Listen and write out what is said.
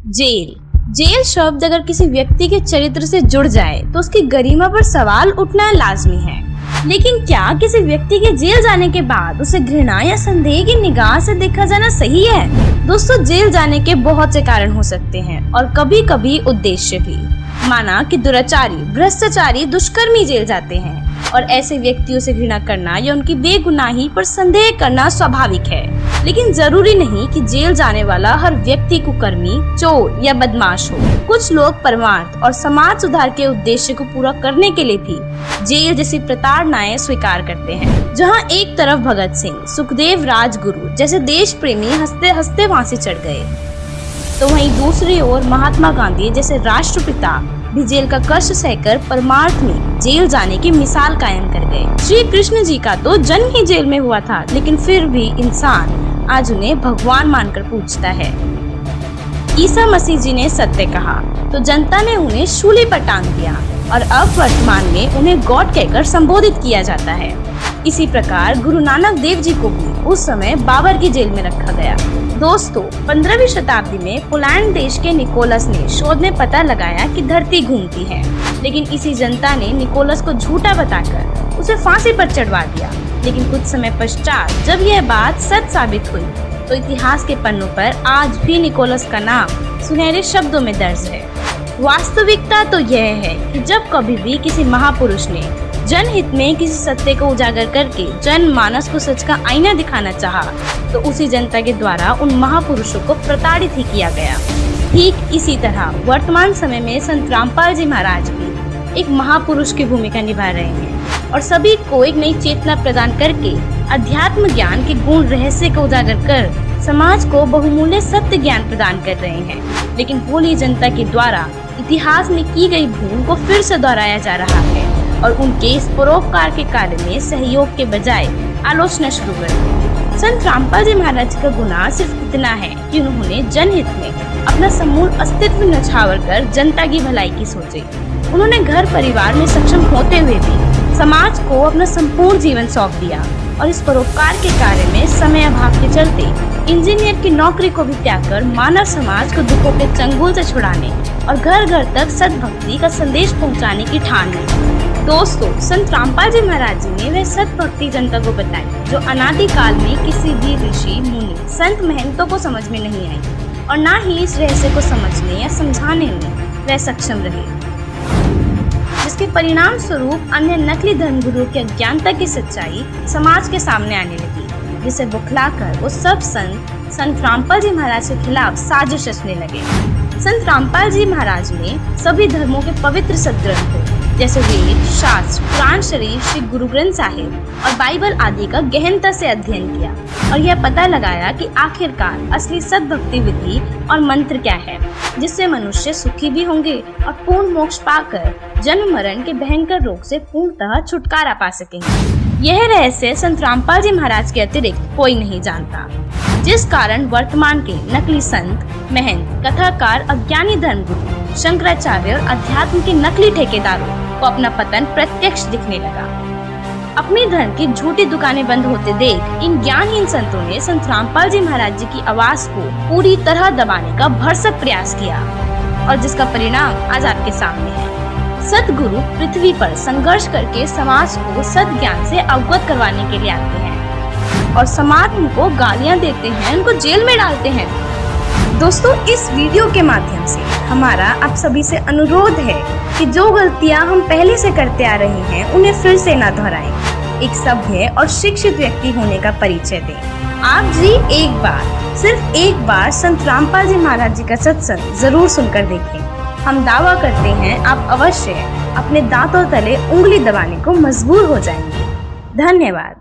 Jail. Jail शब्द अगर किसी व्यक्ति के चरित्र से जुड़ जाए तो उसकी गरिमा पर सवाल उठना लाजमी है। लेकिन क्या किसी व्यक्ति के जेल जाने के बाद उसे घृणा या संदेह की निगाह से देखा जाना सही है? दोस्तों, जेल जाने के बहुत से कारण हो सकते हैं और कभी कभी उद्देश्य भी। माना कि दुराचारी, भ्रष्टाचारी, दुष्कर्मी जेल जाते हैं और ऐसे व्यक्तियों से घृणा करना या उनकी बेगुनाही पर संदेह करना स्वाभाविक है। लेकिन जरूरी नहीं कि जेल जाने वाला हर व्यक्ति कुकर्मी, चोर या बदमाश हो। कुछ लोग परमार्थ और समाज सुधार के उद्देश्य को पूरा करने के लिए भी जेल जैसी प्रताड़नाएं स्वीकार करते हैं। जहां एक तरफ भगत सिंह, सुखदेव, राजगुरु जैसे देश प्रेमी हंसते हंसते फांसी चढ़ गए, तो वहीं दूसरी ओर महात्मा गांधी जैसे राष्ट्रपिता भी जेल का कष्ट सहकर परमार्थ में जेल जाने की मिसाल कायम कर गए। श्री कृष्ण जी का तो जन्म ही जेल में हुआ था, लेकिन फिर भी इंसान आज उन्हें भगवान मानकर पूजता है। ईसा मसीह जी ने सत्य कहा तो जनता ने उन्हें शूली पर टांग दिया और अब वर्तमान में उन्हें गॉड कहकर संबोधित किया जाता है। इसी प्रकार गुरु नानक देव जी को भी उस समय बाबर की जेल में रखा गया। दोस्तों, 15वीं शताब्दी में पोलैंड देश के निकोलस ने शोध में पता लगाया कि धरती घूमती है, लेकिन इसी जनता ने निकोलस को झूठा बताकर उसे फांसी पर चढ़वा दिया। लेकिन कुछ समय पश्चात जब यह बात सच साबित हुई तो इतिहास के पन्नों पर आज भी निकोलस का नाम सुनहरे शब्दों में दर्ज है। वास्तविकता तो यह है कि जब कभी भी किसी महापुरुष ने जनहित में किसी सत्य को उजागर करके जनमानस को सच का आईना दिखाना चाहा, तो उसी जनता के द्वारा उन महापुरुषों को प्रताड़ित ही किया गया। ठीक इसी तरह वर्तमान समय में संत रामपाल जी महाराज भी एक महापुरुष की भूमिका निभा रहे हैं और सभी को एक नई चेतना प्रदान करके अध्यात्म ज्ञान के गुण रहस्य को उजागर कर समाज को बहुमूल्य सत्य ज्ञान प्रदान कर रहे हैं। लेकिन भोली जनता के द्वारा इतिहास में की गई भूल को फिर से दोहराया जा रहा है और उनके इस परोपकार के कार्य में सहयोग के बजाय आलोचना शुरू कर दी। संत रामपाल जी महाराज का गुनाह सिर्फ इतना है कि उन्होंने जनहित में अपना समूल अस्तित्व न्यौछावर कर जनता की भलाई की सोची। उन्होंने घर परिवार में सक्षम होते हुए भी समाज को अपना संपूर्ण जीवन सौंप दिया और इस परोपकार के कार्य में समय अभाव के चलते इंजीनियर की नौकरी को भी त्याग कर मानव समाज को दुखों के चंगुल से छुड़ाने और घर घर तक सद्भक्ति का संदेश पहुंचाने की ठान ली। दोस्तों, संत रामपाल जी महाराज जी ने वह सद्भक्ति जनता को बताई जो अनादिकाल में किसी भी ऋषि, मुनि, संत, महंतों को समझ में नहीं आई और न ही इस रहस्य को समझने या समझाने में वह सक्षम रहे, जिसके परिणाम स्वरूप अन्य नकली धर्मगुरुओं की अज्ञानता की सच्चाई समाज के सामने आने लगी, जिसे बुखलाकर वो सब संत रामपाल जी महाराज के खिलाफ साजिश रचने लगे। संत रामपाल जी महाराज ने सभी धर्मों के पवित्र सदग्रंथों जैसे वेद, शास्त्र, कुरान शरीफ, श्री गुरु ग्रंथ साहिब और बाइबल आदि का गहनता से अध्ययन किया और यह पता लगाया कि आखिरकार असली सद्भक्ति विधि और मंत्र क्या है, जिससे मनुष्य सुखी भी होंगे और पूर्ण मोक्ष पाकर जन्म मरण के भयंकर रोग से पूर्णतः छुटकारा पा सकेंगे। यह रहस्य संत रामपाल जी महाराज के अतिरिक्त कोई नहीं जानता, जिस कारण वर्तमान के नकली संत, महंत, कथाकार, अज्ञानी धर्मगुरु, शंकराचार्य और अध्यात्म के नकली ठेकेदारों को अपना पतन प्रत्यक्ष दिखने लगा। अपने धर्म की झूठी दुकानें बंद होते देख इन ज्ञानहीन संतों ने संत रामपाल जी महाराज जी की आवाज को पूरी तरह दबाने का भरसक प्रयास किया और जिसका परिणाम आज आपके सामने है। सद्गुरु पृथ्वी पर संघर्ष करके समाज को सद ज्ञान से अवगत करवाने के लिए आते हैं और समाज उनको गालियां देते हैं, उनको जेल में डालते हैं। दोस्तों, इस वीडियो के माध्यम से हमारा आप सभी से अनुरोध है कि जो गलतियां हम पहले से करते आ रहे हैं उन्हें फिर से न दोहराएं। एक सभ्य और शिक्षित व्यक्ति होने का परिचय दें। आप जी सिर्फ एक बार संत रामपाल जी महाराज जी का सत्संग जरूर सुनकर देखें। हम दावा करते हैं आप अवश्य अपने दांतों तले उंगली दबाने को मजबूर हो जाएंगे। धन्यवाद।